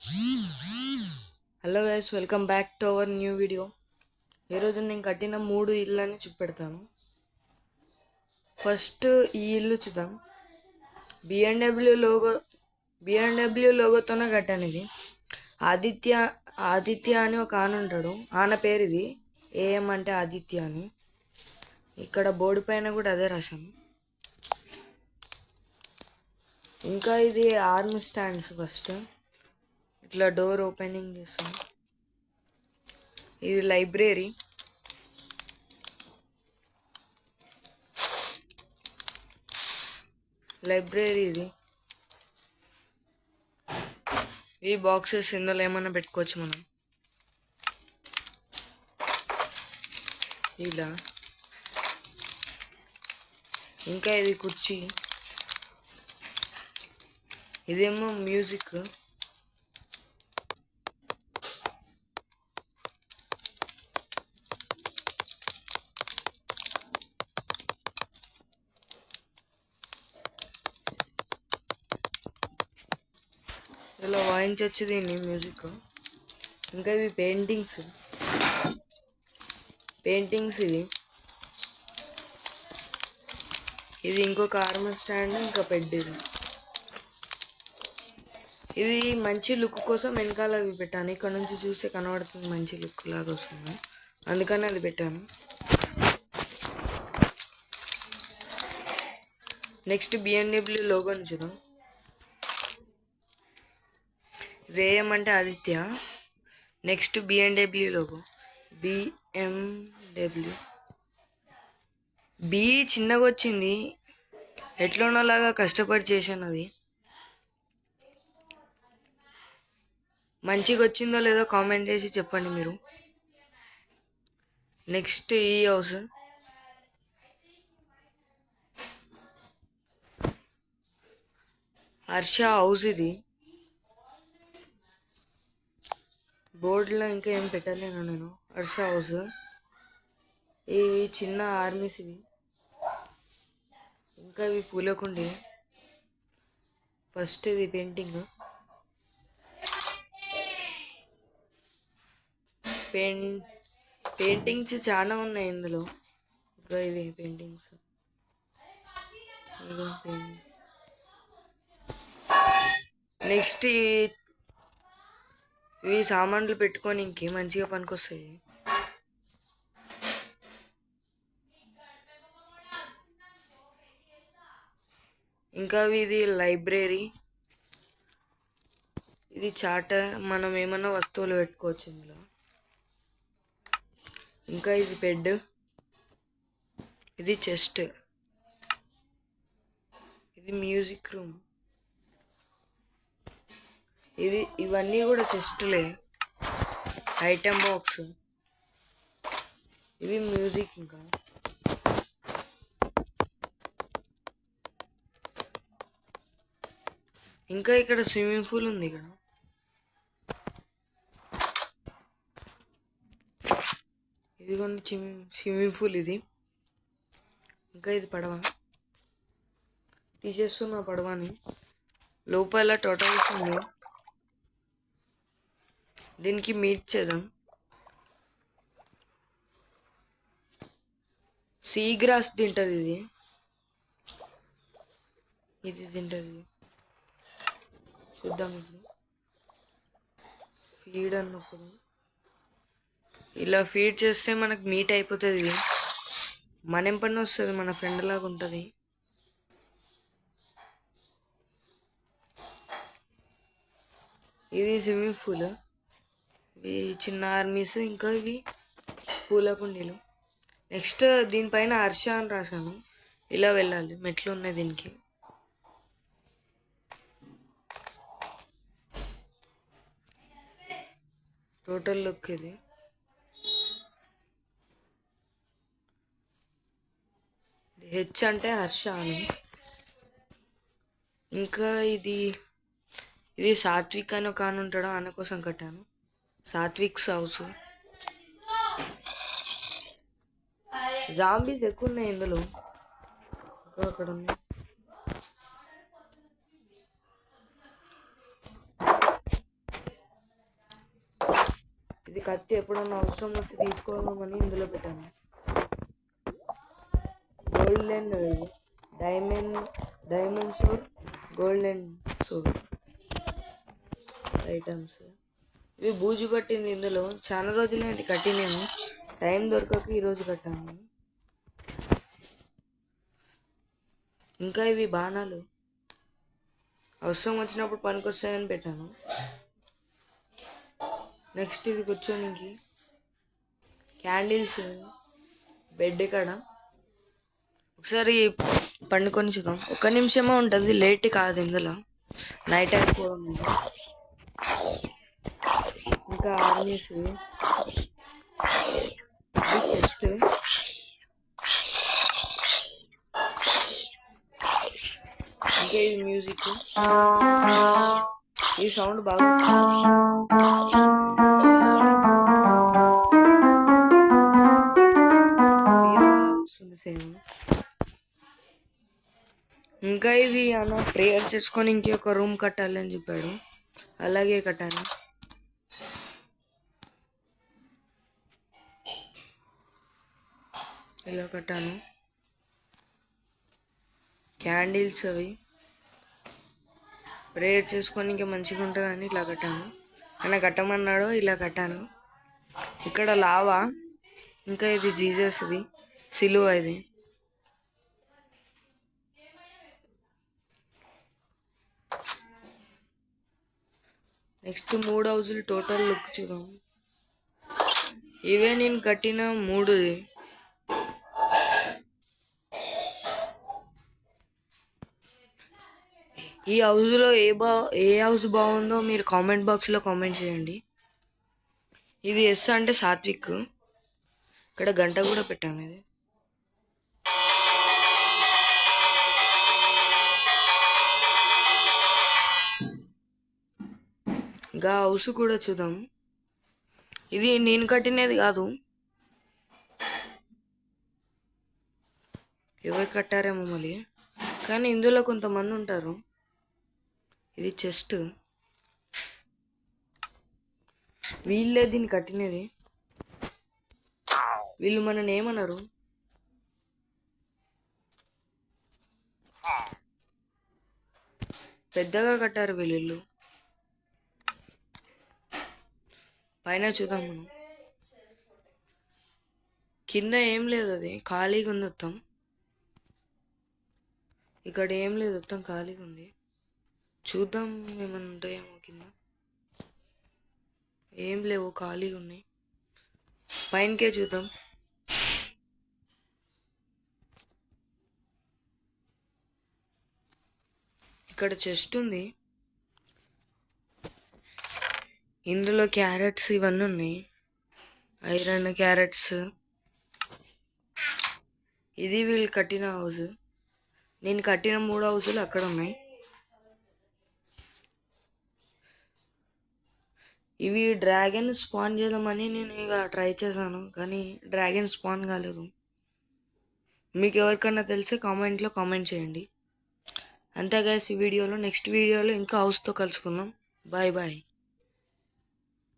Hello guys, welcome back to our new video. ఈరోజు నేను కట్టిన 3 ఇళ్ళని చూపెడతాను. ఫస్ట్ ఈ ఇల్లు చూద్దాం. బిఎండబ్ల్యూ లోగోతోనే కట్టాను ఇది. ఆదిత్య అని ఒక ఆన ఉంటాడు. ఆన పేరు ఇది. ఏఎం అంటే ఆదిత్య అని. ఇక్కడ బోర్డు పైన కూడా అదే రాశాను. ఇంకా ఇది ఆర్మ్ స్టాండ్స్. ఫస్ట్ ఇట్లా డోర్ ఓపెనింగ్ చేస్తాం. ఇది లైబ్రరీ. ఇది ఈ బాక్సెస్ ఇందులో ఏమైనా పెట్టుకోవచ్చు మనం. ఇలా ఇంకా ఇది కుర్చీ. ఇదేమో మ్యూజిక్. ఇలా వాయించవచ్చు దీన్ని మ్యూజిక్. ఇంకా ఇవి పెయింటింగ్స్. ఇది ఇంకొక ఆర్మ్ స్టాండ్, ఇంకా బెడ్. ఇది మంచి లుక్ కోసం వెనకాల అవి పెట్టాను. ఇక్కడ నుంచి చూస్తే కనబడుతుంది, మంచి లుక్ లాగా వస్తుంది, అందుకని అది పెట్టాను. నెక్స్ట్ బిఎండబ్ల్యూ లోగోని చూద్దాం. ఇది ఏమంటే Aditya. Next BMW logo. BMW B చిన్నగా వచ్చింది. ఎట్లోనోలాగా కష్టపడి చేశాను. అది మంచిగా వచ్చిందో లేదో కామెంట్ చేసి చెప్పండి మీరు. నెక్స్ట్ ఈ హౌస్. హర్ష హౌస్. ఇది బోర్డులో ఇంకా ఏం పెట్టలేను నేను. హర్ష హౌస్. ఇవి చిన్న ఆర్మీస్. ఇవి ఇంకా ఇవి పూలకుండి. ఫస్ట్ ఇది పెయింటింగ్స్ చాలా ఉన్నాయి ఇందులో. ఇంకా ఇవి పెయింటింగ్స్. నెక్స్ట్ ఇవి సామాన్లు పెట్టుకొని ఇంకే మంచిగా పనికొస్తాయి. ఇంకా ఇది లైబ్రరీ. ఇది చాట, మనం ఏమన్నా వస్తువులు పెట్టుకోవచ్చు ఇందులో. ఇంకా ఇది బెడ్. ఇది చెస్ట్. ఇది మ్యూజిక్ రూమ్. ఇవన్నీ కూడా చెస్ట్లే. Item box. ఇవి మ్యూజిక్. ఇంకా ఇక్కడ స్విమ్మింగ్ పూల్ ఉంది. ఇక్కడ ఇది కొన్ని స్విమ్మింగ్ పూల్ ఇది. ఇంకా ఇది పడవ. తీసేస్తున్న పడవని. లోపల టోటల్స్ ఉంది. దీనికి మీట్ చేద్దాం. సీ గ్రాస్ తింటది ఇది. ఇది తింటది. చూద్దాం. ఇది ఫీడ్ అన్నప్పుడు ఇలా ఫీడ్ చేస్తే మనకు మీట్ అయిపోతుంది. ఇది మనం పని వస్తుంది, మన ఫ్రెండ్ లాగా ఉంటుంది. ఇది స్విమ్మింగ్ పూల్. ఇవి చిన్న ఆర్మీస్. ఇంకా ఇవి పూల కుండీలు. నెక్స్ట్ దీనిపైన హర్ష అని రాశాను. ఇలా వెళ్ళాలి, మెట్లు ఉన్నాయి దీనికి. టోటల్ లుక్ ఇది. హెచ్ అంటే హర్ష అని. ఇంకా ఇది సాత్విక్ అని ఒక ఆన ఉంటాడు, ఆన కోసం కట్టాను. సాత్విక్స్ హౌస్. జాంబీస్ ఎక్కువ ఉన్నాయి ఇందులో. అక్కడ ఉన్నాయి. కత్తి ఎప్పుడన్నా అవసరం వస్తే తీసుకోదామని ఇందులో పెట్టాను. గోల్డెన్ డైమండ్ సోడ్, గోల్డెన్ సోడ్ ఐటమ్స్. ఇవి బూజు పట్టింది. ఇందులో చాలా రోజులేంటి కట్టి, నేను టైం దొరకక ఈరోజు కట్టాను. ఇంకా ఇవి బాణాలు అవసరం వచ్చినప్పుడు పనికొస్తాయని పెట్టాను. నెక్స్ట్ ఇది కూర్చోనికి క్యాండిల్స్ బెడ్ కాడ. ఒకసారి పండుకొని చూద్దాం. 1 నిమిషమే ఉంటుంది, లేట్ కాదు. ఇందులో నైట్ అయిపోవడం ఉంది. ఇంకా ఆర్మీస్ చెస్ట్, ఇంకా ఇది మ్యూజిక్. ఈ సౌండ్ బాగా వస్తుంది సేమ్. ఇంకా ఇది అన్న ప్రేయర్ చేసుకొని ఇంకొక రూమ్ కట్టాలి అని చెప్పాడు, అలాగే కట్టాను. ఇలా కట్టాను. క్యాండిల్స్ అవి ప్రేయర్ చేసుకొని ఇంకా మంచిగా ఉంటుందని ఇట్లా కట్టాను. అన్న కట్టమన్నాడు, ఇలా కట్టాను. ఇక్కడ లావా, ఇంకా ఇది జీసస్ది సిలువ. ఇది నెక్స్ట్ 3 హౌజులు టోటల్ లుక్ చూద్దాం. ఇవే నేను కట్టిన 3ది. ఈ హౌస్లో ఏ హౌస్ బాగుందో మీరు కామెంట్ బాక్స్లో కామెంట్ చేయండి. ఇది ఎస్ అంటే సాత్విక్. ఇక్కడ గంట కూడా పెట్టాను. ఇది ఇంకా హౌస్ కూడా చూద్దాం. ఇది నేను కట్టినది కాదు, ఎవరు కట్టారేమో మళ్ళీ, కానీ ఇందులో కొంతమంది ఉంటారు. ఇది చెస్ట్, వీళ్ళే దీన్ని కట్టినది. వీళ్ళు మనని ఏమన్నారు, పెద్దగా కట్టారు వీళ్ళు. పైన చూద్దాం మనం. కింద ఏం లేదు, అది ఖాళీగా ఉంది మొత్తం. ఇక్కడ ఏం లేదు, మొత్తం ఖాళీగా ఉంది. చూద్దాం ఏమైనా ఉంటాయేమో కింద. ఏం లేవు, ఖాళీగా ఉన్నాయి. పైనకే చూద్దాం. ఇక్కడ చెస్ట్ ఉంది, ఇందులో క్యారెట్స్ ఇవన్నీ ఉన్నాయి, ఐరన్ క్యారెట్స్. ఇది వీళ్ళు కట్టిన హౌస్. నేను కట్టిన 3 హౌసులు అక్కడ ఉన్నాయి. ఇవి డ్రాగన్ స్పాన్ చేద్దామని నేను ఇక ట్రై చేశాను, కానీ డ్రాగన్ స్పాన్ కాలేదు. మీకు ఎవరికన్నా తెలిసే కామెంట్లో కామెంట్ చేయండి. అంతే గైస్, ఈ వీడియోలో. నెక్స్ట్ వీడియోలో ఇంకా హౌస్తో కలుసుకుందాం. Bye bye.